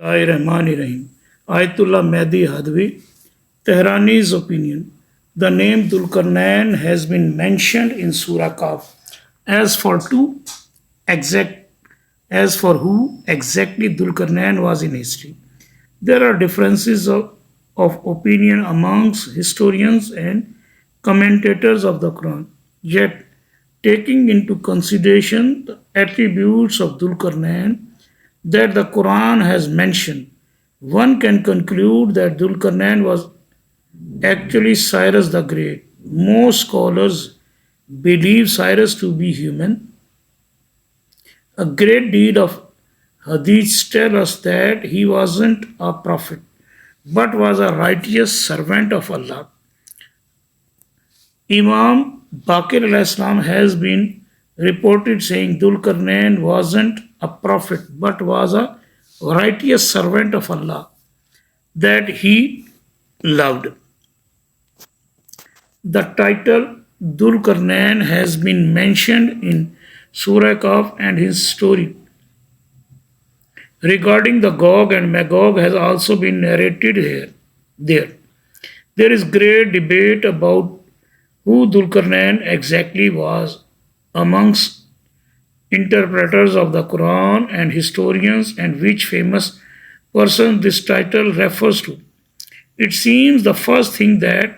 Rahim. Ayatullah Mehdi Hadvi, Tehrani's opinion. The name Dulkarnain has been mentioned in Surah Kaf. As for two exact as for who exactly Dulkarnain was in history, there are differences of opinion amongst historians and commentators of the Quran. Yet, taking into consideration the attributes of Dulkarnain that the Quran has mentioned, one can conclude that Dulkarnain was actually Cyrus the Great. Most scholars believe Cyrus to be human. A great deal of hadiths tell us that he wasn't a prophet, but was a righteous servant of Allah. Imam Baqir al-Islam has been reported saying Dulkarnain wasn't a prophet, but was a righteous servant of Allah that he loved. The title Dulkarnain has been mentioned in Surah Kaf, and his story regarding the Gog and Magog has also been narrated there. There is great debate about who Dulkarnain exactly was amongst interpreters of the Quran and historians, and which famous person this title refers to. It seems the first thing that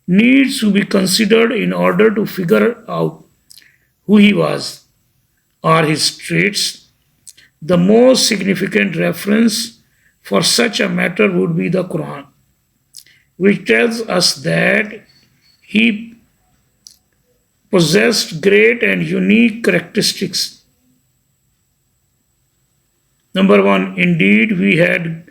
needs to be considered in order to figure out who he was are his traits. The most significant reference for such a matter would be the Quran, which tells us that he possessed great and unique characteristics. Number one, indeed, we had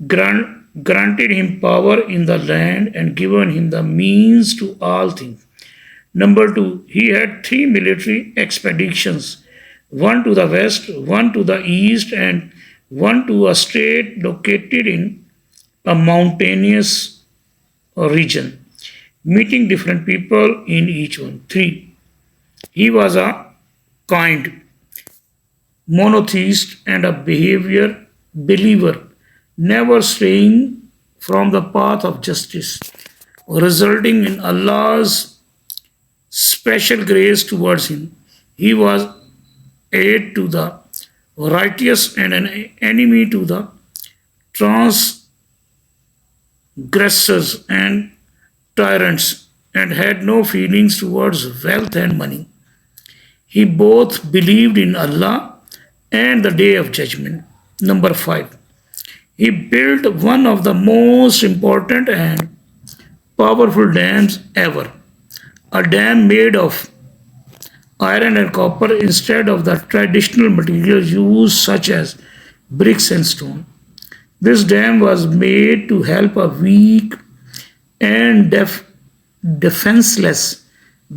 granted him power in the land and given him the means to all things. Number two, he had 3 military expeditions, one to the west, one to the east, and one to a state located in a mountainous region, meeting different people in each one. 3. He was a kind monotheist and a believer, never straying from the path of justice, resulting in Allah's special grace towards him. He was aid to the righteous and an enemy to the transgressors and tyrants, and had no feelings towards wealth and money. He both believed in Allah and the day of judgment. Number 5. He built one of the most important and powerful dams ever, a dam made of iron and copper instead of the traditional materials used such as bricks and stone. This dam was made to help a weak and defenseless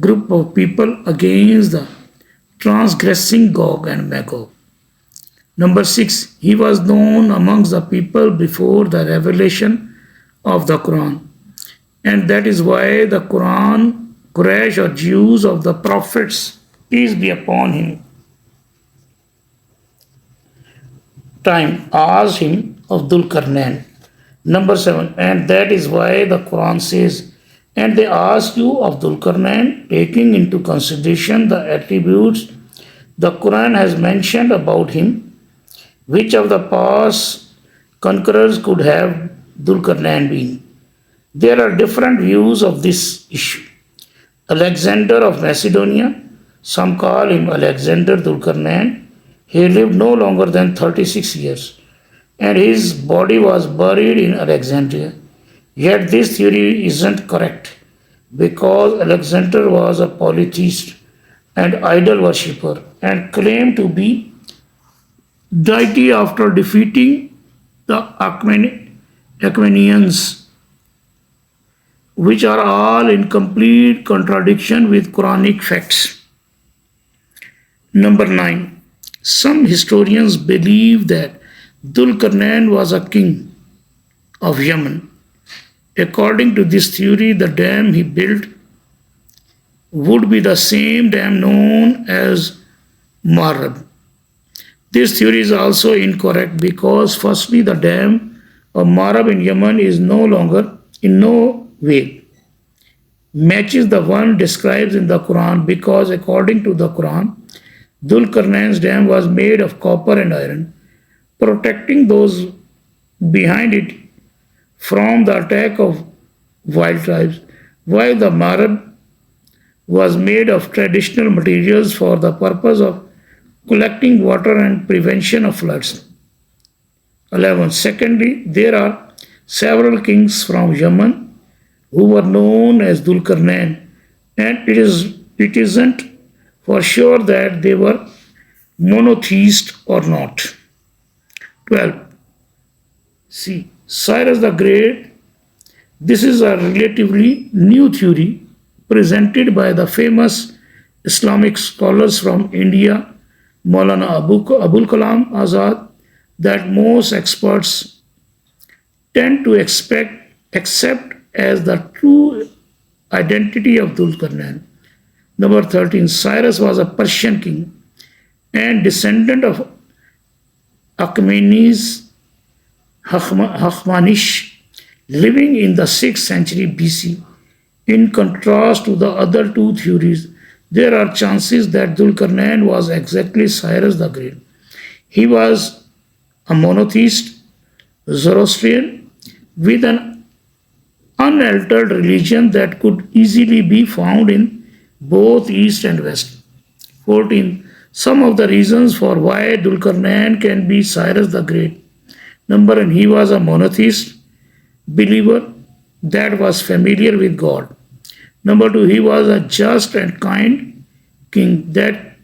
group of people against the transgressing Gog and Magog. Number 6. He was known amongst the people before the revelation of the Quran, and that is why the Quraysh or Jews of the prophets, peace be upon him, time asked him of Dulkarnain. Number 7. And that is why the Quran says, and they asked you of Dulkarnain, taking into consideration the attributes the Quran has mentioned about him. Which of the past conquerors could have Dulkarnain been? There are different views of this issue. Alexander of Macedonia, some call him Alexander Dulkarnain. He lived no longer than 36 years, and his body was buried in Alexandria. Yet this theory isn't correct, because Alexander was a polytheist and idol worshipper and claimed to be deity after defeating the Achaemenians, which are all in complete contradiction with Quranic facts. Number 9. Some historians believe that Dulkarnain was a king of Yemen. According to this theory, the dam he built would be the same dam known as Marab, This theory is also incorrect because, firstly, the dam of Marab in Yemen is no longer, in no way, matches the one described in the Quran because, according to the Quran, Dulkarnain's dam was made of copper and iron, protecting those behind it from the attack of wild tribes, while the Marab was made of traditional materials for the purpose of collecting water and prevention of floods. 11. Secondly, there are several kings from Yemen who were known as Dulkarnain, and it isn't for sure that they were monotheist or not. 12. See, Cyrus the Great. This is a relatively new theory presented by the famous Islamic scholars from India, Maulana Abul Kalam Azad, that most experts tend to accept as the true identity of Dulkarnain. Number 13, Cyrus was a Persian king and descendant of Achaemenes Hachmanish, living in the 6th century BC. In contrast to the other two theories, there are chances that Dulkarnain was exactly Cyrus the Great. He was a monotheist, Zoroastrian, with an unaltered religion that could easily be found in both East and West. 14. Some of the reasons for why Dulkarnain can be Cyrus the Great. Number 1, he was a monotheist believer that was familiar with God. Number 2, he was a just and kind king that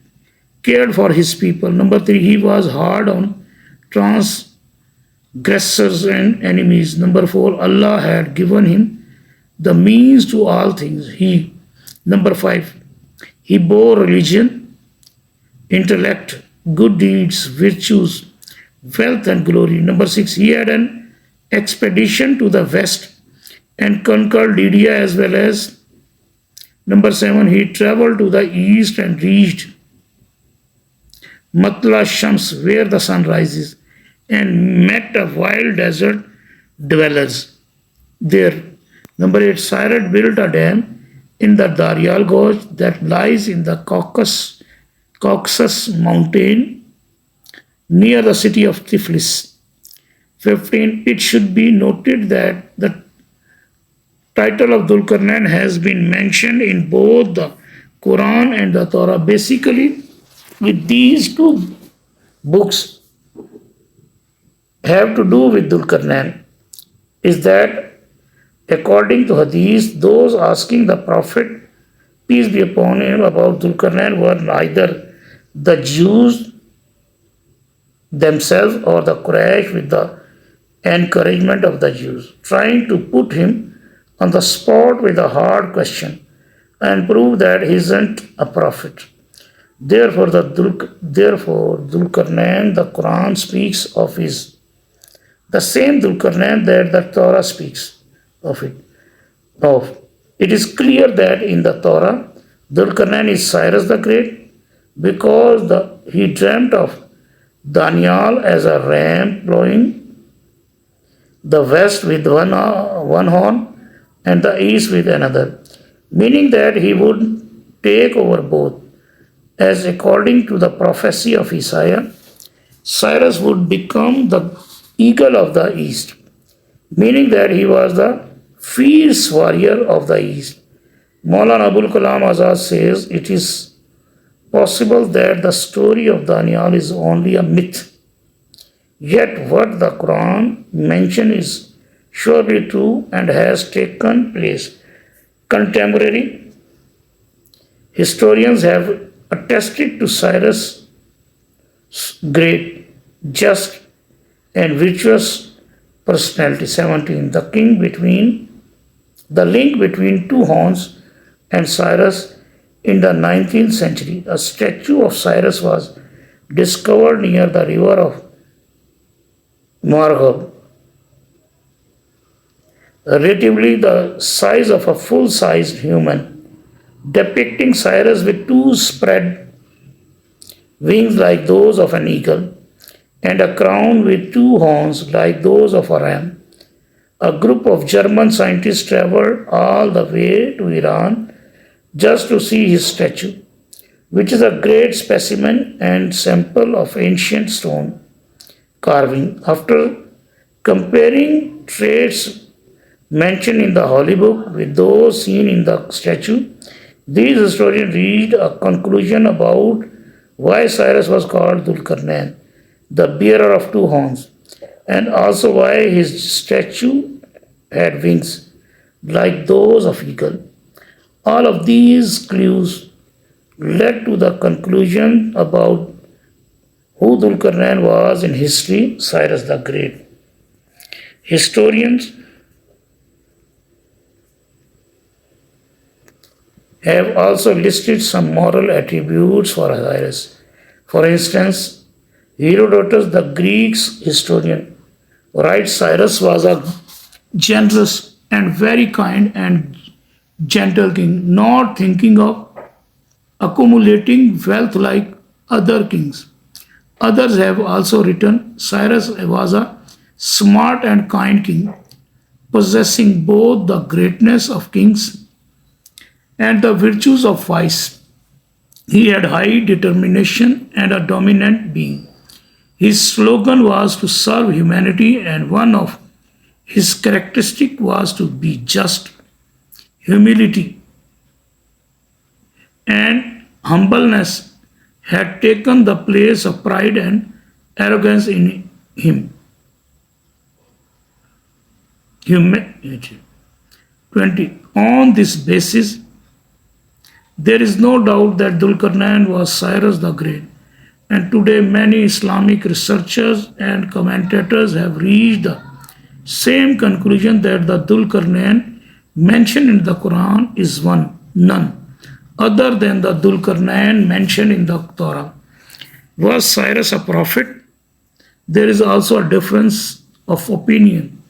cared for his people. Number 3, he was hard on transgressors and enemies. Number 4, Allah had given him the means to all things. Number 5, he bore religion, intellect, good deeds, virtues, wealth and glory. Number 6, he had an expedition to the west and conquered Lydia as well as. Number 7, he traveled to the east and reached Matla Shams, where the sun rises, and met a wild desert dwellers there. Number 8, Cyrus built a dam in the Daryal Gorge that lies in the Caucasus mountain near the city of Tiflis. 15, it should be noted that the title of Dulkarnain has been mentioned in both the Quran and the Torah. Basically, with these two books have to do with Dulkarnain is that according to Hadith, those asking the Prophet, peace be upon him, about Dulkarnain were neither the Jews themselves or the Quraysh with the encouragement of the Jews, trying to put him on the spot with a hard question and prove that he isn't a prophet. Therefore, Dulkarnain, the Quran speaks of is the same Dulkarnain that the Torah speaks of. It is clear that in the Torah, Dulkarnain is Cyrus the Great because he dreamt of Daniel as a ram plowing the west with one horn and the east with another, meaning that he would take over both. As according to the prophecy of Isaiah, Cyrus would become the eagle of the east, meaning that he was the fierce warrior of the east. Maulana Abul Kalam Azad says it is possible that the story of Daniel is only a myth. Yet what the Quran mentions is surely true and has taken place. Contemporary historians have attested to Cyrus' great, just, and virtuous personality. 17. The link between two horns and Cyrus. In the 19th century, a statue of Cyrus was discovered near the river of Marghab, relatively the size of a full-sized human, depicting Cyrus with two spread wings like those of an eagle. and a crown with two horns like those of a ram. A group of German scientists traveled all the way to Iran just to see his statue, which is a great specimen and sample of ancient stone carving. After comparing traits mentioned in the Holy Book with those seen in the statue, these historians reached a conclusion about why Cyrus was called Dulkarnain, the bearer of two horns, and also why his statue had wings like those of eagle. All of these clues led to the conclusion about who Dulkarnain was in history, Cyrus the Great. Historians have also listed some moral attributes for Cyrus. For instance, Herodotus, the Greek historian, writes Cyrus was a generous and very kind and gentle king, not thinking of accumulating wealth like other kings. Others have also written Cyrus was a smart and kind king, possessing both the greatness of kings and the virtues of vice. He had high determination and a dominant being. His slogan was to serve humanity, and one of his characteristics was to be just. Humility and humbleness had taken the place of pride and arrogance in him. Humanity. 20. On this basis, there is no doubt that Dulkarnain was Cyrus the Great, and today many Islamic researchers and commentators have reached the same conclusion that the Dulkarnain mentioned in the Quran is none other than the Dulkarnain mentioned in the Torah. Was Cyrus a prophet? There is also a difference of opinion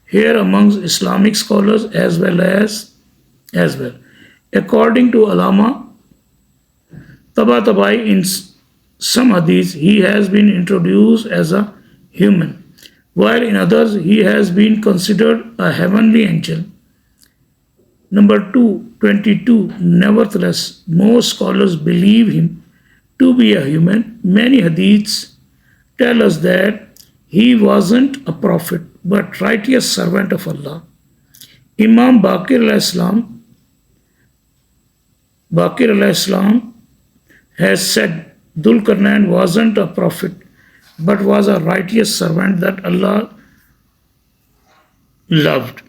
here amongst Islamic scholars as well. According to Alama Tabatabai, in some hadiths, he has been introduced as a human, while in others, he has been considered a heavenly angel. Number 22. Nevertheless, most scholars believe him to be a human. Many hadiths tell us that he wasn't a prophet but righteous servant of Allah. Imam Bakir al-Islam has said Dulkarnain wasn't a prophet but was a righteous servant that Allah loved.